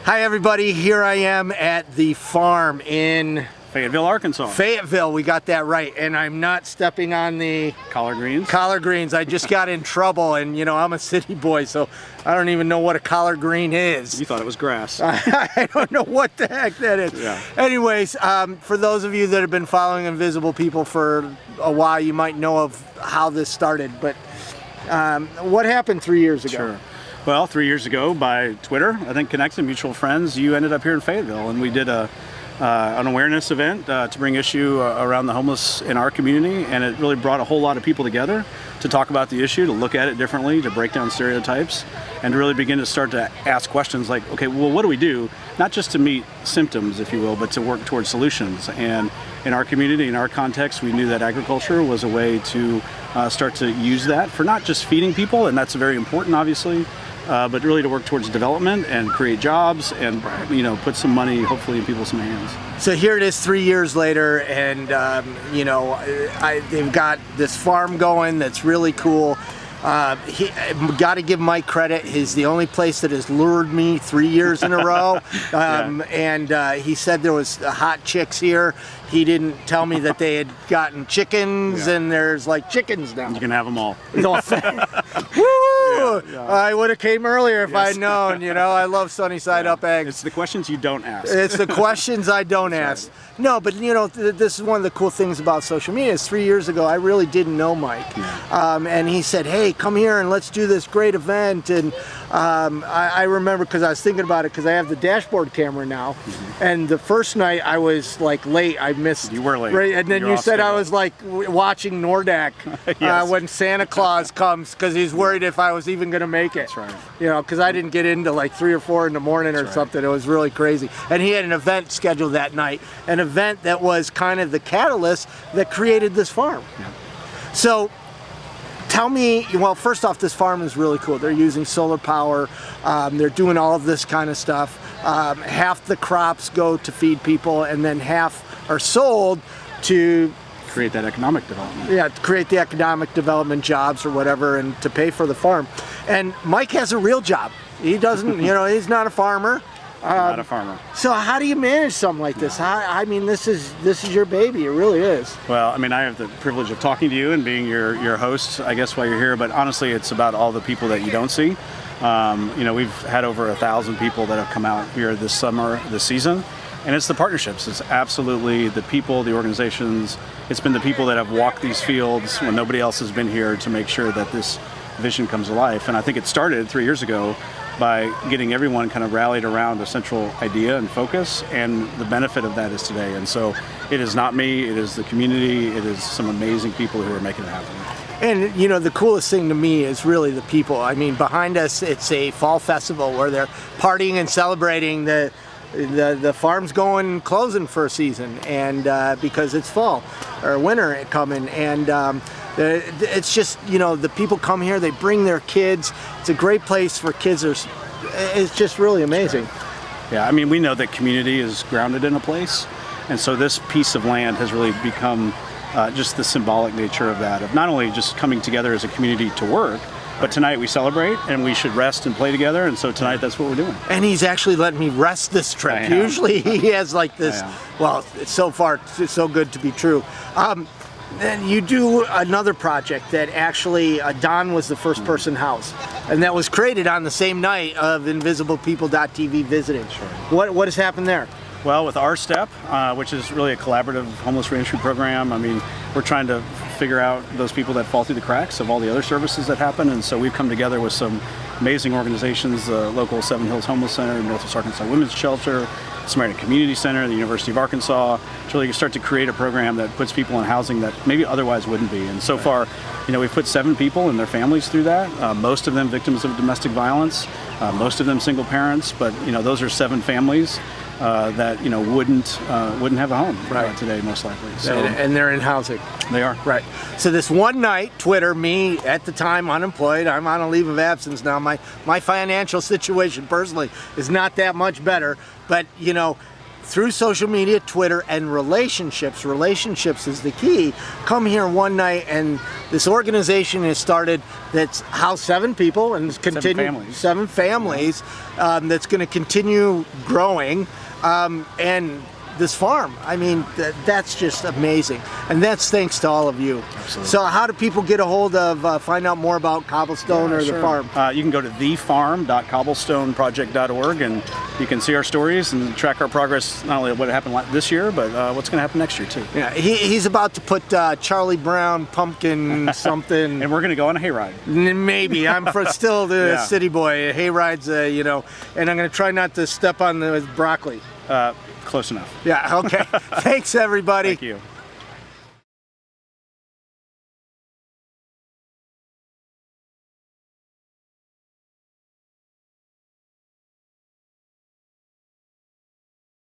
Hi everybody, here I am at the farm in Fayetteville, Arkansas. Fayetteville, we got that right, and I'm not stepping on the collard greens. Collard greens. I just got in trouble, and you know, I'm a city boy, so I don't even know what a collard green is. You thought it was grass. I don't know what the heck that is. Yeah. Anyways, for those of you that have been following Invisible People for a while, you might know of how this started, but what happened 3 years ago? Sure. Well, 3 years ago, by Twitter, I think connecting mutual friends, you ended up here in Fayetteville, and we did an awareness event to bring issue around the homeless in our community, and it really brought a whole lot of people together to talk about the issue, to look at it differently, to break down stereotypes, and to really begin to start to ask questions like, okay, well, what do we do? Not just to meet symptoms, if you will, but to work towards solutions. And in our community, in our context, we knew that agriculture was a way to start to use that for not just feeding people, and that's very important, obviously, but really to work towards development and create jobs and, you know, put some money hopefully in people's hands. So here it is 3 years later, and you know, they've got this farm going that's really cool. Got to give Mike credit. He's the only place that has lured me 3 years in a row. And he said there was hot chicks here. He didn't tell me that they had gotten chickens, and there's like chickens now. You can have them all. Woo! I would have came earlier if I'd known. You know, I love sunny side up eggs. It's the questions you don't ask. It's the questions I don't ask. Right. No, but you know, this is one of the cool things about social media. Is 3 years ago, I really didn't know Mike, and he said, "Hey, come here and let's do this great event." And I remember because I was thinking about it because I have the dashboard camera now, and the first night I was like late. I missed. You were late. Right, and then you said I was like watching Nordak Yes. when Santa Claus comes because he's worried if I was even going to make it. That's right. You know, because I didn't get into like 3 or 4 in the morning or something. It was really crazy. And he had an event scheduled that night, an event that was kind of the catalyst that created this farm. Yeah. So tell me, well, first off, this farm is really cool. They're using solar power. They're doing all of this kind of stuff. Half the crops go to feed people, and then half are sold to create that economic development. Yeah, to create the economic development jobs or whatever, and to pay for the farm. And Mike has a real job. He doesn't, you know, he's not a farmer. Not a farmer. So how do you manage something like this? I mean, this is your baby. It really is. Well, I mean, I have the privilege of talking to you and being your host, I guess, while you're here. But honestly, it's about all the people that you don't see. You know, we've had over 1,000 people that have come out here this summer, this season. And it's the partnerships. It's absolutely the people, the organizations. It's been the people that have walked these fields when nobody else has been here to make sure that this vision comes to life. And I think it started 3 years ago by getting everyone kind of rallied around a central idea and focus, and the benefit of that is today. And so it is not me, it is the community, it is some amazing people who are making it happen. And you know, the coolest thing to me is really the people. I mean, behind us, it's a fall festival where they're partying and celebrating the farm's closing for a season, and because it's fall or winter coming, and it's just, you know, the people come here, they bring their kids. It's a great place for kids. It's just really amazing. Yeah, I mean, we know that community is grounded in a place, and so this piece of land has really become just the symbolic nature of that, of not only just coming together as a community to work, but tonight we celebrate, and we should rest and play together, and so tonight that's what we're doing. And he's actually letting me rest this trip. Usually he has like this, well, so far it's so good to be true. And you do another project that actually Don was the first person house, and that was created on the same night of InvisiblePeople.tv visiting. Sure. What has happened there? Well, with our step, which is really a collaborative homeless reentry program, I mean, we're trying to figure out those people that fall through the cracks of all the other services that happen, and so we've come together with some amazing organizations, the local Seven Hills Homeless Center, Northwest Arkansas Women's Shelter, Samaritan Community Center, the University of Arkansas, to really start to create a program that puts people in housing that maybe otherwise wouldn't be. And so far, you know, we've put 7 people and their families through that, most of them victims of domestic violence, most of them single parents, but, you know, those are 7 families that, you know, wouldn't have a home today, most likely. So, and they're in housing. They are. Right. So this one night, Twitter, me at the time unemployed, I'm on a leave of absence now. My financial situation personally is not that much better, but you know, through social media, Twitter, and relationships. Relationships is the key. Come here one night, and this organization has started that's housed 7 people and it's seven families that's going to continue growing. And this farm, I mean, that's just amazing. And that's thanks to all of you. Absolutely. So how do people get a hold of, find out more about Cobblestone or the farm? You can go to thefarm.cobblestoneproject.org, and you can see our stories and track our progress, not only what happened this year, but what's going to happen next year too. Yeah, he's about to put Charlie Brown pumpkin something. And we're going to go on a hayride. Maybe. I'm still the city boy. Hayrides, and I'm going to try not to step on the broccoli. Close enough. Yeah, okay. Thanks, everybody. Thank you.